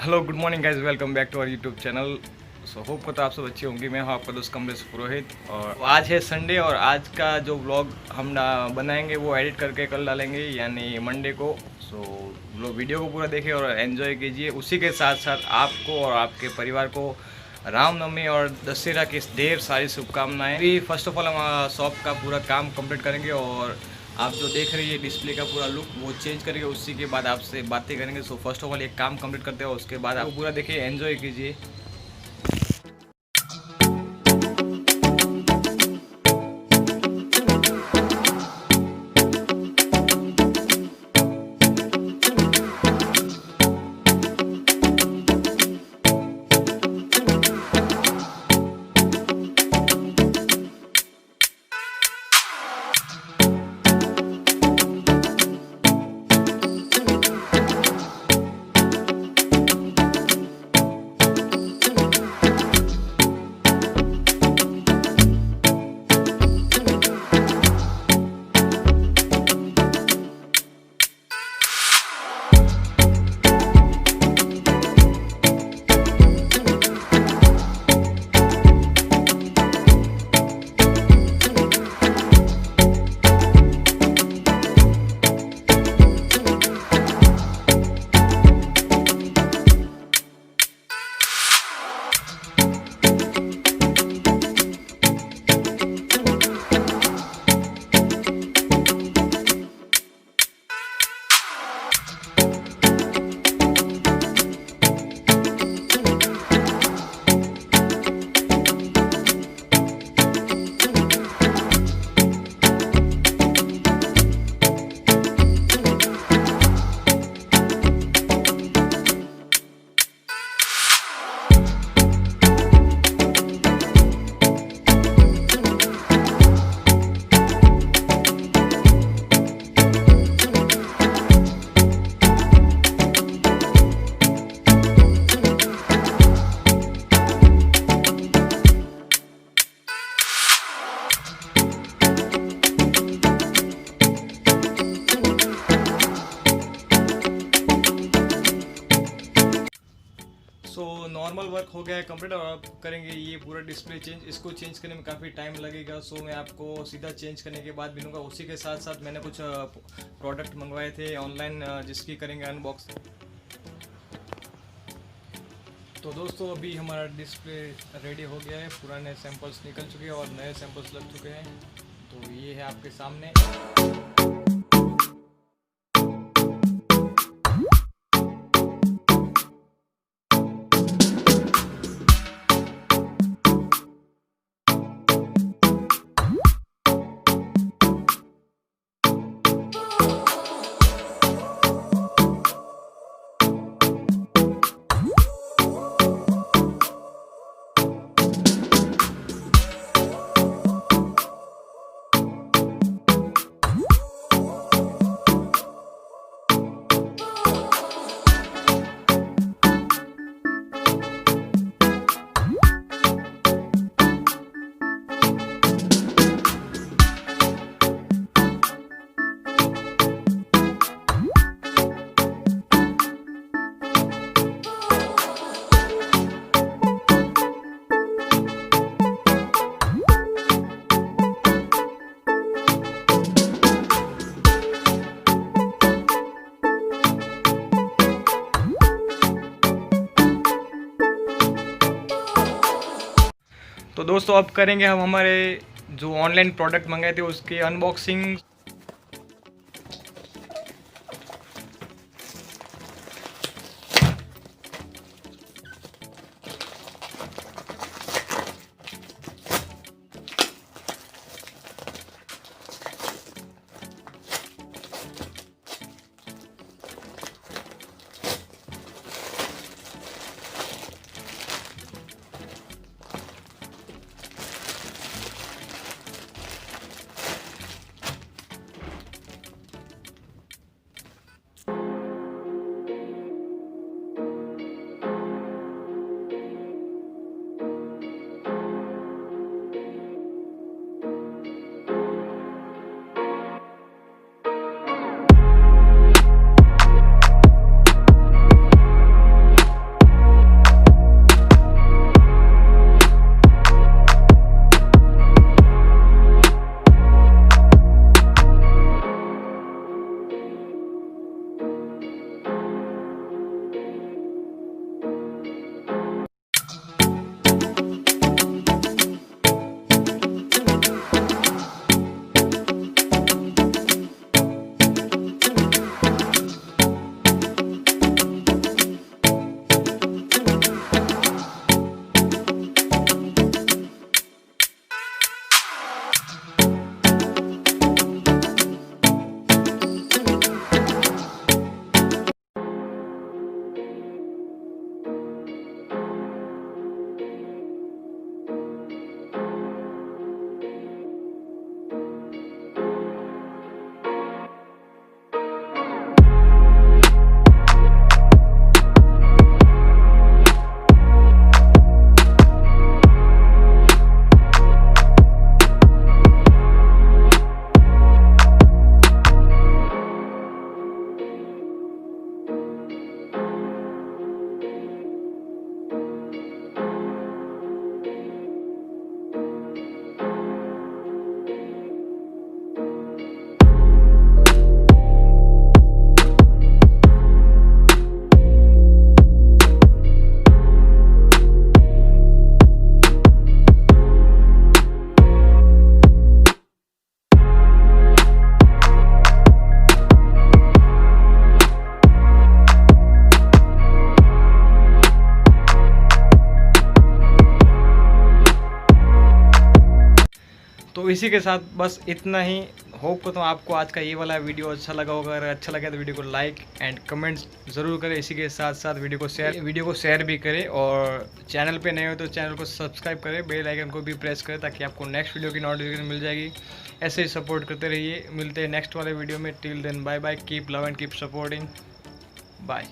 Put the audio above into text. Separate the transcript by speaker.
Speaker 1: Hello good morning guys, welcome back to our YouTube channel. So hope को तो आप सब अच्छी होंगी। मैं हूँ आपका दोस्त कमलेश पुरोहित और आज है संडे और आज का जो व्लॉग हम बनाएंगे वो एडिट करके कल डालेंगे यानी मंडे को। सो लोग वीडियो को पूरा देखें और एंजॉय कीजिए। उसी के साथ साथ आपको और आपके परिवार को रामनवमी और दशहरा की ढेर सारी शुभकामनाएं। अभी फर्स्ट ऑफ ऑल हम शॉप का पूरा काम कंप्लीट करेंगे और आप जो देख रही है डिस्प्ले का पूरा लुक वो चेंज करेंगे। उसी के बाद आपसे बातें करेंगे। सो फर्स्ट ऑफ ऑल एक काम कंप्लीट करते हैं, उसके बाद आप पूरा देखिए, एंजॉय कीजिए। सो नॉर्मल वर्क हो गया है कंप्लीट और अब करेंगे ये पूरा डिस्प्ले चेंज। इसको चेंज करने में काफ़ी टाइम लगेगा। सो मैं आपको सीधा चेंज करने के बाद मिलूंगा। उसी के साथ साथ मैंने कुछ प्रोडक्ट मंगवाए थे ऑनलाइन जिसकी करेंगे अनबॉक्स। तो दोस्तों अभी हमारा डिस्प्ले रेडी हो गया है। पुराने सैंपल्स निकल चुके हैं और नए सैंपल्स लग चुके हैं। तो ये है आपके सामने। तो दोस्तों अब करेंगे हम हमारे जो ऑनलाइन प्रोडक्ट मंगाए थे उसकी अनबॉक्सिंग। तो इसी के साथ बस इतना ही। होप करता हूँ आपको आज का ये वाला वीडियो अच्छा लगा होगा। अगर अच्छा लगा तो वीडियो को लाइक एंड कमेंट्स ज़रूर करें। इसी के साथ साथ वीडियो को शेयर भी करें, और चैनल पे नए हो तो चैनल को सब्सक्राइब करें, बेल आइकन को भी प्रेस करें ताकि आपको नेक्स्ट वीडियो की नोटिफिकेशन मिल जाएगी। ऐसे ही सपोर्ट करते रहिए। मिलते हैं नेक्स्ट वाले वीडियो में। Till then bye bye, keep love and keep supporting. Bye.